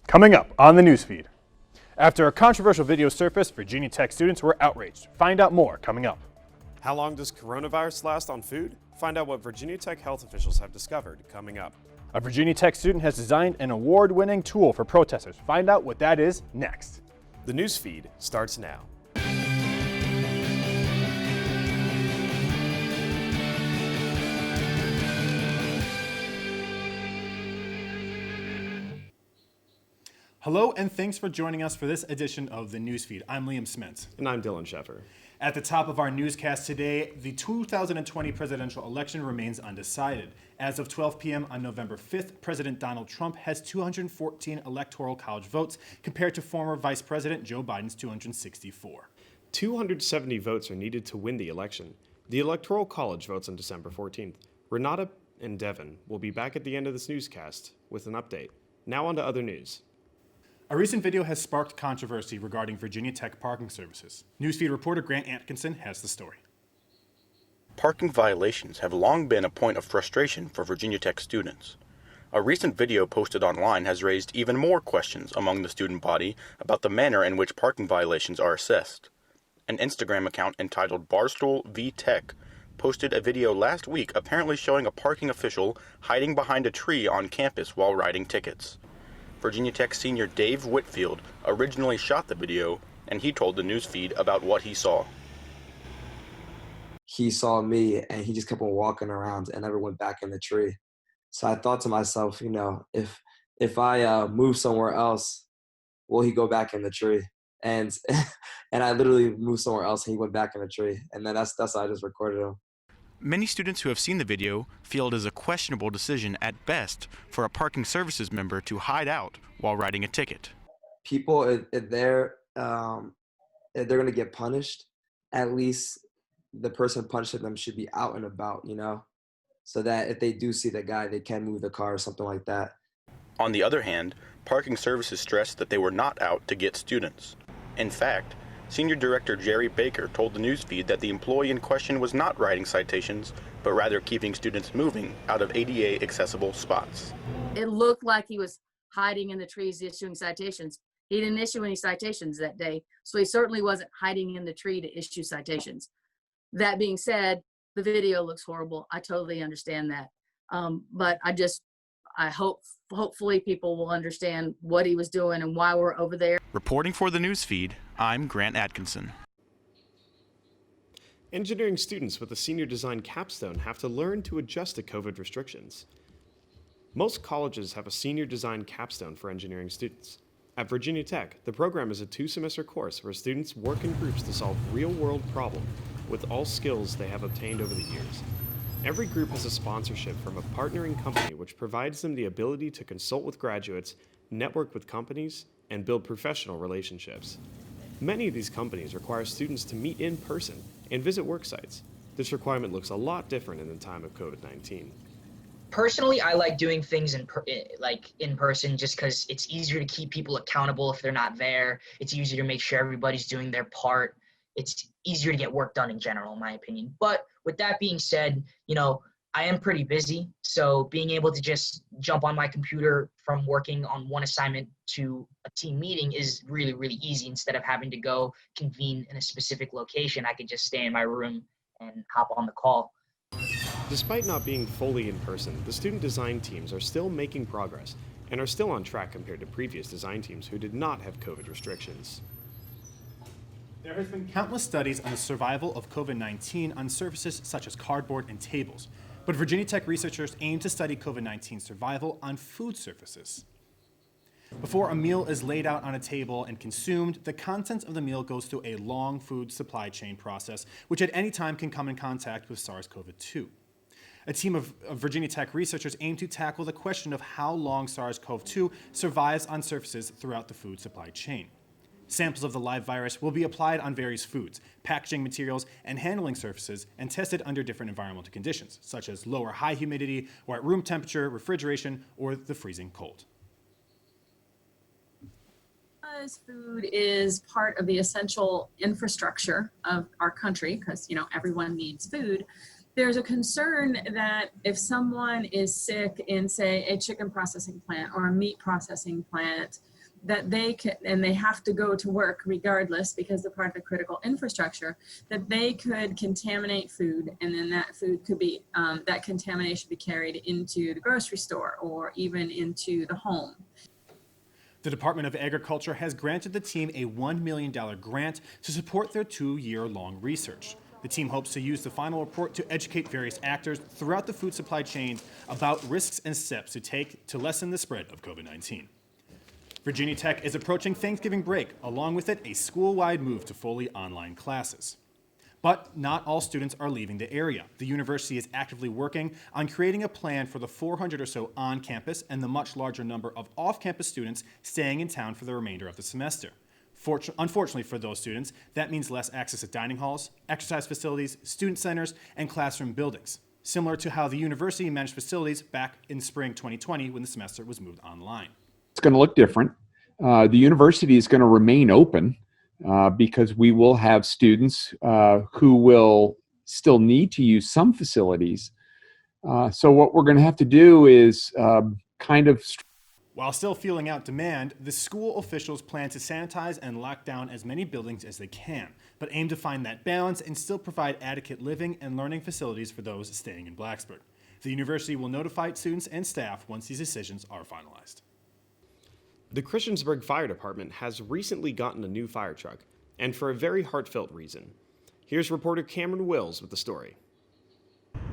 Coming up on the newsfeed. After a controversial video surfaced, Virginia Tech students were outraged. Find out more coming up. How long does coronavirus last on food? Find out what Virginia Tech health officials have discovered coming up. A Virginia Tech student has designed an award-winning tool for protesters. Find out what that is next. The newsfeed starts now. Hello and thanks for joining us for this edition of the newsfeed. I'm Liam Smith. And I'm Dylan Sheffer. At the top of our newscast today, the 2020 presidential election remains undecided. As of 12 p.m. on November 5th, President Donald Trump has 214 electoral college votes compared to former Vice President Joe Biden's 264. 270 votes are needed to win the election. The Electoral College votes on December 14th. Renata and Devin will be back at the end of this newscast with an update. Now on to other news. A recent video has sparked controversy regarding Virginia Tech parking services. Newsfeed reporter Grant Atkinson has the story. Parking violations have long been a point of frustration for Virginia Tech students. A recent video posted online has raised even more questions among the student body about the manner in which parking violations are assessed. An Instagram account entitled Barstool v Tech posted a video last week apparently showing a parking official hiding behind a tree on campus while writing tickets. Virginia Tech senior Dave Whitfield originally shot the video, and he told the newsfeed about what he saw. He saw me, and he just kept on walking around and never went back in the tree. So I thought to myself, if I move somewhere else, will he go back in the tree? And and I literally moved somewhere else, and he went back in the tree. And then that's how I just recorded him. Many students who have seen the video feel it is a questionable decision at best for a parking services member to hide out while writing a ticket. People, if they're going to get punished, at least the person punishing them should be out and about, so that if they do see the guy, they can move the car or something like that. On the other hand, parking services stressed that they were not out to get students. In fact, Senior Director Jerry Baker told the newsfeed that the employee in question was not writing citations, but rather keeping students moving out of ADA accessible spots. It looked like he was hiding in the trees issuing citations. He didn't issue any citations that day, so he certainly wasn't hiding in the tree to issue citations. That being said, the video looks horrible. I totally understand that. But hopefully people will understand what he was doing and why we're over there. Reporting for the newsfeed, I'm Grant Atkinson. Engineering students with a senior design capstone have to learn to adjust to COVID restrictions. Most colleges have a senior design capstone for engineering students. At Virginia Tech, the program is a 2-semester course where students work in groups to solve real-world problems with all skills they have obtained over the years. Every group has a sponsorship from a partnering company which provides them the ability to consult with graduates, network with companies, and build professional relationships. Many of these companies require students to meet in person and visit work sites. This requirement looks a lot different in the time of COVID-19. Personally, I like doing things in person just because it's easier to keep people accountable if they're not there. It's easier to make sure everybody's doing their part. It's easier to get work done in general, in my opinion. But with that being said, I am pretty busy. So being able to just jump on my computer from working on one assignment to a team meeting is really, really easy. Instead of having to go convene in a specific location, I could just stay in my room and hop on the call. Despite not being fully in person, the student design teams are still making progress and are still on track compared to previous design teams who did not have COVID restrictions. There has been countless studies on the survival of COVID-19 on surfaces such as cardboard and tables, but Virginia Tech researchers aim to study COVID-19 survival on food surfaces. Before a meal is laid out on a table and consumed, the contents of the meal goes through a long food supply chain process, which at any time can come in contact with SARS-CoV-2. A team of Virginia Tech researchers aim to tackle the question of how long SARS-CoV-2 survives on surfaces throughout the food supply chain. Samples of the live virus will be applied on various foods, packaging materials, and handling surfaces and tested under different environmental conditions, such as low or high humidity, or at room temperature, refrigeration, or the freezing cold. Because food is part of the essential infrastructure of our country, because everyone needs food, there's a concern that if someone is sick in, say, a chicken processing plant or a meat processing plant, that they can, and they have to go to work regardless because they're part of the critical infrastructure, that they could contaminate food, and then that food could be, that contamination be carried into the grocery store or even into the home. The Department of Agriculture has granted the team a $1 million grant to support their 2-year-long research. The team hopes to use the final report to educate various actors throughout the food supply chain about risks and steps to take to lessen the spread of COVID-19. Virginia Tech is approaching Thanksgiving break, along with it a school-wide move to fully online classes. But not all students are leaving the area. The university is actively working on creating a plan for the 400 or so on campus and the much larger number of off-campus students staying in town for the remainder of the semester. Unfortunately for those students, that means less access to dining halls, exercise facilities, student centers, and classroom buildings, similar to how the university managed facilities back in spring 2020 when the semester was moved online. It's going to look different. The university is going to remain open because we will have students who will still need to use some facilities. So what we're going to have to do is While still feeling out demand, the school officials plan to sanitize and lock down as many buildings as they can, but aim to find that balance and still provide adequate living and learning facilities for those staying in Blacksburg. The university will notify students and staff once these decisions are finalized. The Christiansburg Fire Department has recently gotten a new fire truck, and for a very heartfelt reason. Here's reporter Cameron Wills with the story.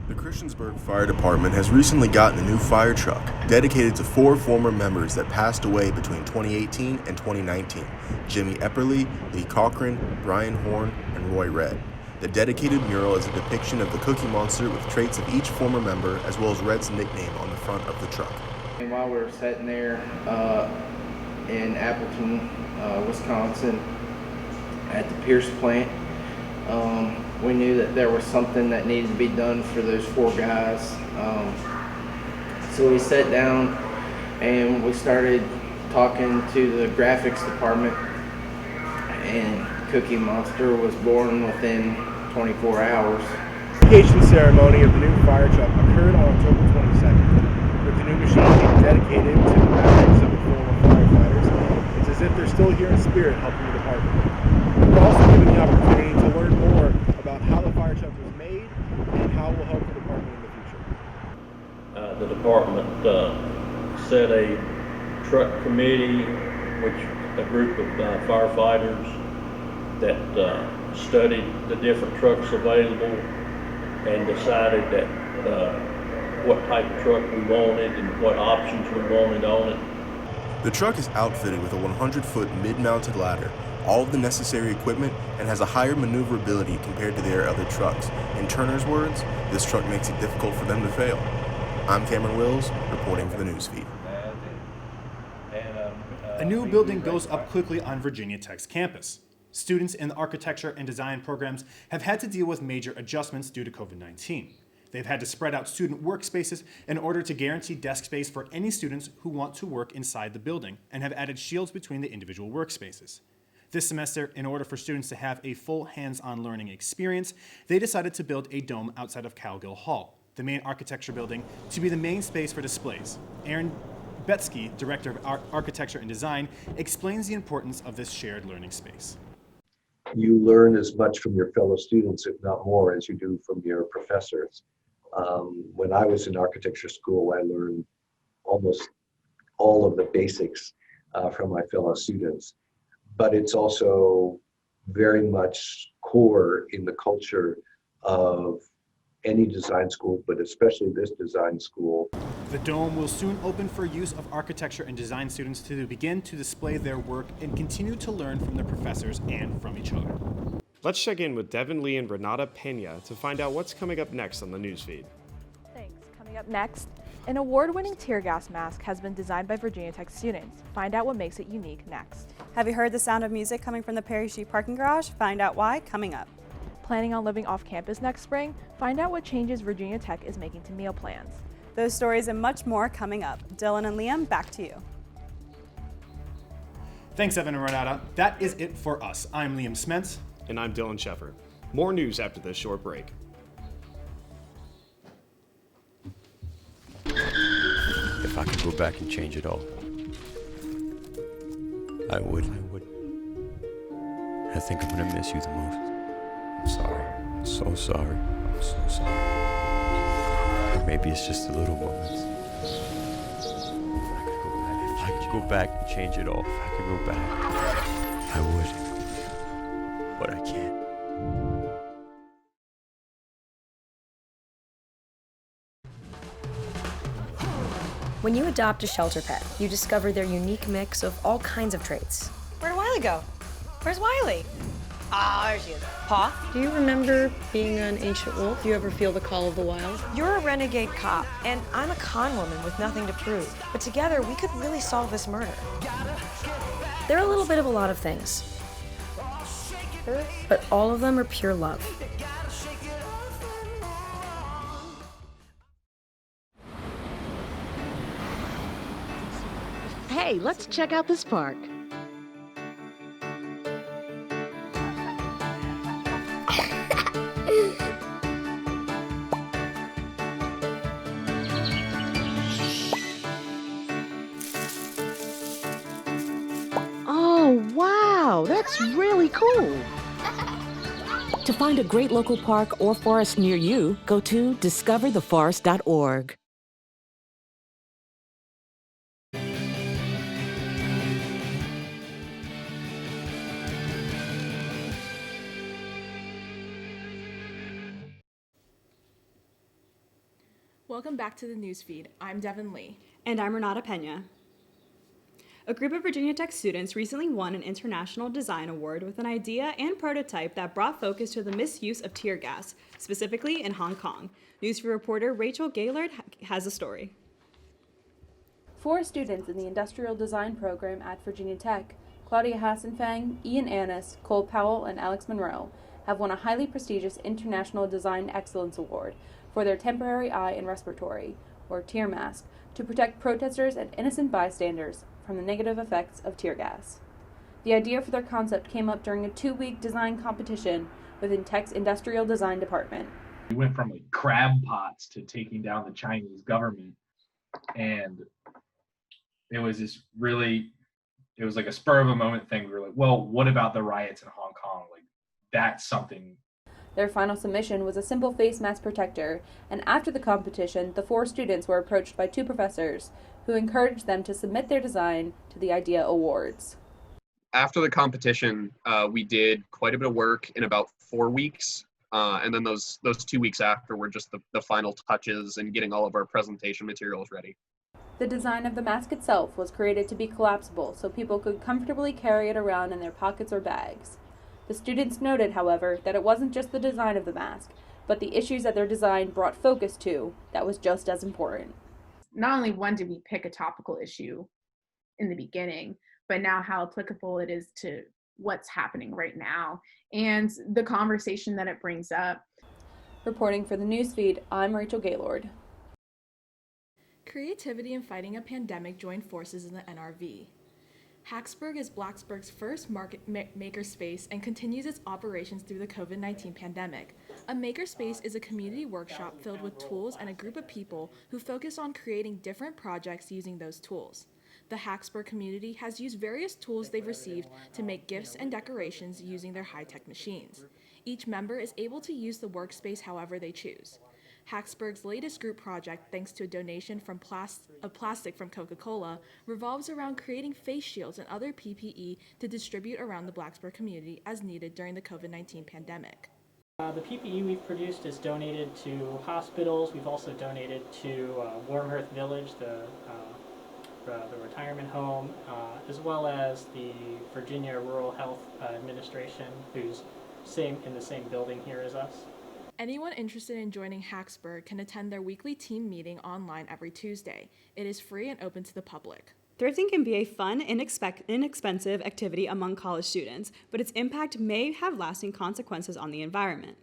The Christiansburg Fire Department has recently gotten a new fire truck dedicated to 4 former members that passed away between 2018 and 2019, Jimmy Epperly, Lee Cochran, Brian Horn, and Roy Red. The dedicated mural is a depiction of the Cookie Monster with traits of each former member as well as Red's nickname on the front of the truck. And while we were sitting there in Appleton, Wisconsin, at the Pierce plant, we knew that there was something that needed to be done for those 4 guys. So we sat down and we started talking to the graphics department, and Cookie Monster was born within 24 hours. The dedication ceremony of the new fire truck occurred on October 22nd, with the new machine being dedicated to the memories of the former firefighters. It's as if they're still here in spirit helping the department. We're also given the opportunity to learn more about how the fire truck was made and how it will help the department in the future. The department set a truck committee, which a group of firefighters that studied the different trucks available and decided that what type of truck we wanted and what options we wanted on it. The truck is outfitted with a 100-foot mid-mounted ladder, all of the necessary equipment, and has a higher maneuverability compared to their other trucks. In Turner's words, this truck makes it difficult for them to fail. I'm Cameron Wills, reporting for the newsfeed. A new building goes up quickly on Virginia Tech's campus. Students in the architecture and design programs have had to deal with major adjustments due to COVID-19. They've had to spread out student workspaces in order to guarantee desk space for any students who want to work inside the building, and have added shields between the individual workspaces. This semester, in order for students to have a full hands-on learning experience, they decided to build a dome outside of Cowgill Hall, the main architecture building, to be the main space for displays. Aaron Betsky, Director of Architecture and Design, explains the importance of this shared learning space. You learn as much from your fellow students, if not more, as you do from your professors. When I was in architecture school, I learned almost all of the basics from my fellow students. But it's also very much core in the culture of any design school, but especially this design school. The dome will soon open for use of architecture and design students to begin to display their work and continue to learn from their professors and from each other. Let's check in with Devin Lee and Renata Pena to find out what's coming up next on the newsfeed. Thanks. Coming up next, an award-winning tear gas mask has been designed by Virginia Tech students. Find out what makes it unique next. Have you heard the sound of music coming from the Perry Street parking garage? Find out why coming up. Planning on living off campus next spring? Find out what changes Virginia Tech is making to meal plans. Those stories and much more coming up. Dylan and Liam, back to you. Thanks, Evan and Renata. That is it for us. I'm Liam Sments. And I'm Dylan Sheffer. More news after this short break. If I could go back and change it all, I would. I think I'm gonna miss you the most. I'm sorry. I'm so sorry. I'm so sorry. Maybe it's just the little moments. If I could go back and change it all, if I could go back, I would. But I can't. When you adopt a shelter pet, you discover their unique mix of all kinds of traits. Where'd Wiley go? Where's Wiley? Ah, there she is. Paw? Do you remember being an ancient wolf? Do you ever feel the call of the wild? You're a renegade cop, and I'm a con woman with nothing to prove. But together, we could really solve this murder. They're a little bit of a lot of things, but all of them are pure love. Hey, let's check out this park. Oh, wow, that's really cool. To find a great local park or forest near you, go to discovertheforest.org. Welcome back to the newsfeed. I'm Devin Lee. And I'm Renata Pena. A group of Virginia Tech students recently won an International Design Award with an idea and prototype that brought focus to the misuse of tear gas, specifically in Hong Kong. Newsfeed reporter Rachel Gaylord has a story. 4 students in the Industrial Design program at Virginia Tech, Claudia Hassenfang, Ian Annis, Cole Powell, and Alex Monroe, have won a highly prestigious International Design Excellence Award for their temporary eye and respiratory, or tear mask, to protect protesters and innocent bystanders from the negative effects of tear gas. The idea for their concept came up during a 2-week design competition within Tech's Industrial Design Department. We went from like crab pots to taking down the Chinese government, and it was like a spur of a moment thing. We were like, well, what about the riots in Hong Kong? Like, that's something. Their final submission was a simple face mask protector, and after the competition, the 4 students were approached by 2 professors who encouraged them to submit their design to the IDEA Awards. After the competition, we did quite a bit of work in about 4 weeks, and then those 2 weeks after were just the final touches and getting all of our presentation materials ready. The design of the mask itself was created to be collapsible so people could comfortably carry it around in their pockets or bags. The students noted, however, that it wasn't just the design of the mask, but the issues that their design brought focus to that was just as important. Not only when did we pick a topical issue in the beginning, but now how applicable it is to what's happening right now and the conversation that it brings up. Reporting for the newsfeed, I'm Rachel Gaylord. Creativity in fighting a pandemic joined forces in the NRV. Hacksburg is Blacksburg's first makerspace and continues its operations through the COVID-19 pandemic. A makerspace is a community workshop filled with tools and a group of people who focus on creating different projects using those tools. The Hacksburg community has used various tools they've received to make gifts and decorations using their high-tech machines. Each member is able to use the workspace however they choose. Hacksburg's latest group project, thanks to a donation from plastic from Coca-Cola, revolves around creating face shields and other PPE to distribute around the Blacksburg community as needed during the COVID-19 pandemic. The PPE we've produced is donated to hospitals. We've also donated to Warm Earth Village, the retirement home, as well as the Virginia Rural Health Administration, who's in the same building here as us. Anyone interested in joining Hacksburg can attend their weekly team meeting online every Tuesday. It is free and open to the public. Thrifting can be a fun, inexpensive activity among college students, but its impact may have lasting consequences on the environment.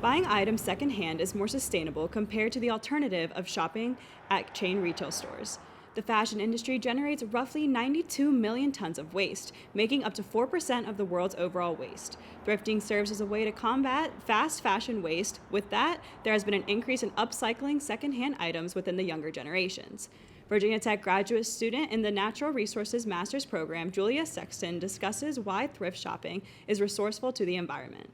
Buying items secondhand is more sustainable compared to the alternative of shopping at chain retail stores. The fashion industry generates roughly 92 million tons of waste, making up to 4% of the world's overall waste. Thrifting serves as a way to combat fast fashion waste. With that, there has been an increase in upcycling secondhand items within the younger generations. Virginia Tech graduate student in the Natural Resources Master's Program, Julia Sexton, discusses why thrift shopping is resourceful to the environment.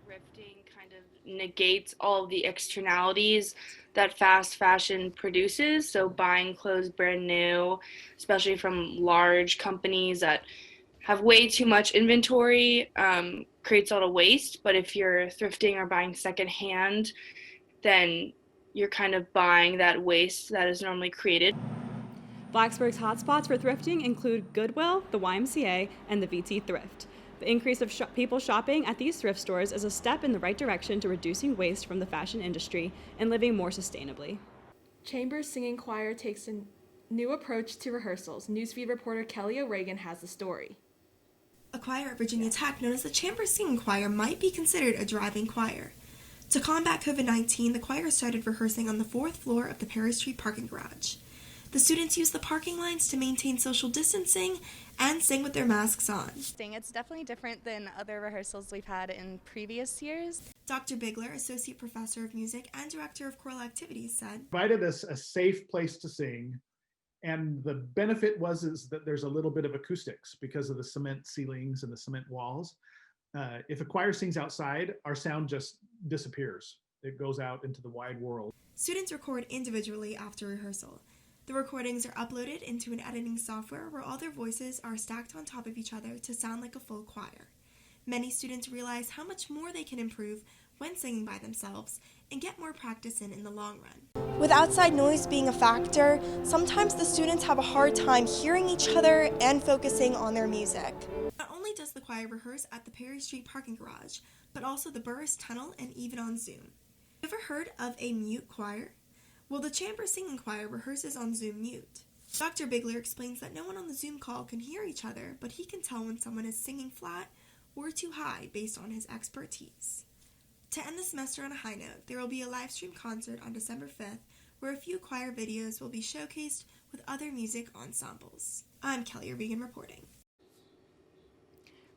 Thrifting kind of negates all of the externalities that fast fashion produces. So buying clothes brand new, especially from large companies that have way too much inventory, creates a lot of waste. But if you're thrifting or buying secondhand, then you're kind of buying that waste that is normally created. Blacksburg's hotspots for thrifting include Goodwill, the YMCA, and the VT Thrift. The increase of people shopping at these thrift stores is a step in the right direction to reducing waste from the fashion industry and living more sustainably. Chamber Singing Choir takes a new approach to rehearsals. Newsfeed reporter Kelly O'Regan has the story. A choir at Virginia Tech known as the Chamber Singing Choir might be considered a driving choir. To combat COVID-19, the choir started rehearsing on the 4th floor of the Perry Street parking garage. The students use the parking lines to maintain social distancing and sing with their masks on. It's definitely different than other rehearsals we've had in previous years. Dr. Bigler, Associate Professor of Music and Director of Choral Activities, said, provided us a safe place to sing, and the benefit is that there's a little bit of acoustics because of the cement ceilings and the cement walls. If a choir sings outside, our sound just disappears. It goes out into the wide world. Students record individually after rehearsal. The recordings are uploaded into an editing software where all their voices are stacked on top of each other to sound like a full choir. Many students realize how much more they can improve when singing by themselves and get more practice in the long run. With outside noise being a factor, sometimes the students have a hard time hearing each other and focusing on their music. Not only does the choir rehearse at the Perry Street parking garage, but also the Burris Tunnel and even on Zoom. Ever heard of a mute choir? Well, the Chamber Singing Choir rehearses on Zoom mute. Dr. Bigler explains that no one on the Zoom call can hear each other, but he can tell when someone is singing flat or too high based on his expertise. To end the semester on a high note, there will be a live stream concert on December 5th where a few choir videos will be showcased with other music ensembles. I'm Kelly O'Regan reporting.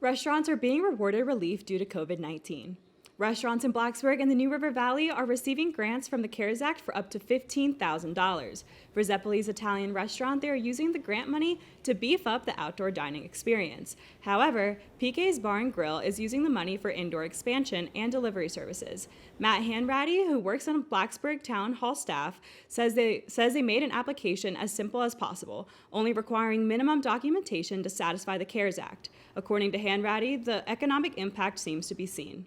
Restaurants are being rewarded relief due to COVID-19. Restaurants in Blacksburg and the New River Valley are receiving grants from the CARES Act for up to $15,000. For Zeppoli's Italian restaurant, they are using the grant money to beef up the outdoor dining experience. However, PK's Bar and Grill is using the money for indoor expansion and delivery services. Matt Hanratty, who works on Blacksburg Town Hall staff, says they made an application as simple as possible, only requiring minimum documentation to satisfy the CARES Act. According to Hanratty, the economic impact seems to be seen.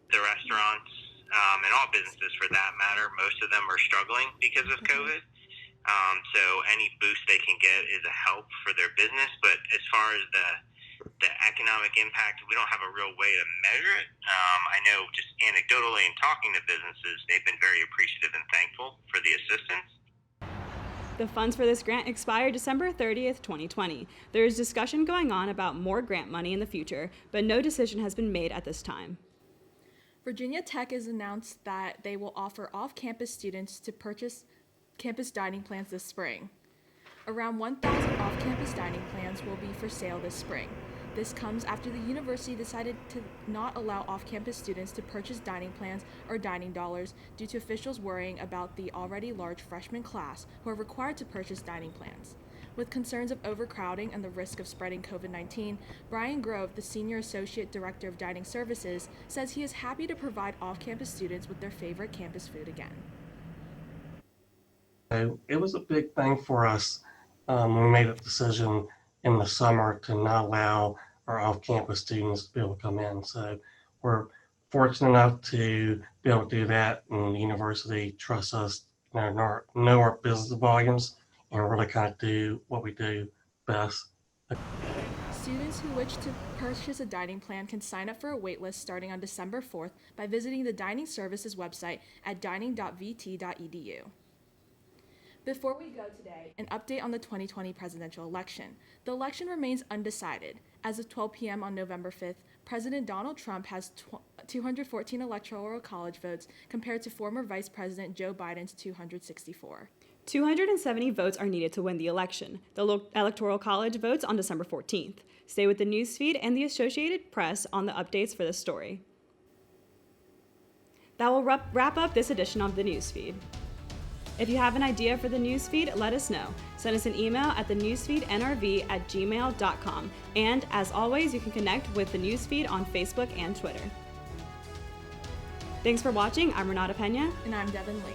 The restaurants and all businesses for that matter, most of them are struggling because of COVID. So any boost they can get is a help for their business. But as far as the economic impact, we don't have a real way to measure it. I know just anecdotally in talking to businesses, they've been very appreciative and thankful for the assistance. The funds for this grant expire December 30th, 2020. There is discussion going on about more grant money in the future, but no decision has been made at this time. Virginia Tech has announced that they will offer off-campus students to purchase campus dining plans this spring. Around 1,000 off-campus dining plans will be for sale this spring. This comes after the university decided to not allow off-campus students to purchase dining plans or dining dollars due to officials worrying about the already large freshman class who are required to purchase dining plans. With concerns of overcrowding and the risk of spreading COVID-19, Brian Grove, the Senior Associate Director of Dining Services, says he is happy to provide off-campus students with their favorite campus food again. It was a big thing for us when we made a decision in the summer to not allow our off-campus students to be able to come in. So we're fortunate enough to be able to do that, and the university trusts us, know our business volumes, and really kind of do what we do best. Students who wish to purchase a dining plan can sign up for a waitlist starting on December 4th by visiting the Dining Services website at dining.vt.edu. Before we go today, an update on the 2020 presidential election. The election remains undecided. As of 12 p.m. on November 5th, President Donald Trump has 214 electoral college votes compared to former Vice President Joe Biden's 264. 270 votes are needed to win the election. The Electoral College votes on December 14th. Stay with the newsfeed and the Associated Press on the updates for this story. That will wrap up this edition of the newsfeed. If you have an idea for the newsfeed, let us know. Send us an email at thenewsfeednrv@gmail.com. And as always, you can connect with the newsfeed on Facebook and Twitter. Thanks for watching. I'm Renata Pena. And I'm Devin Lee.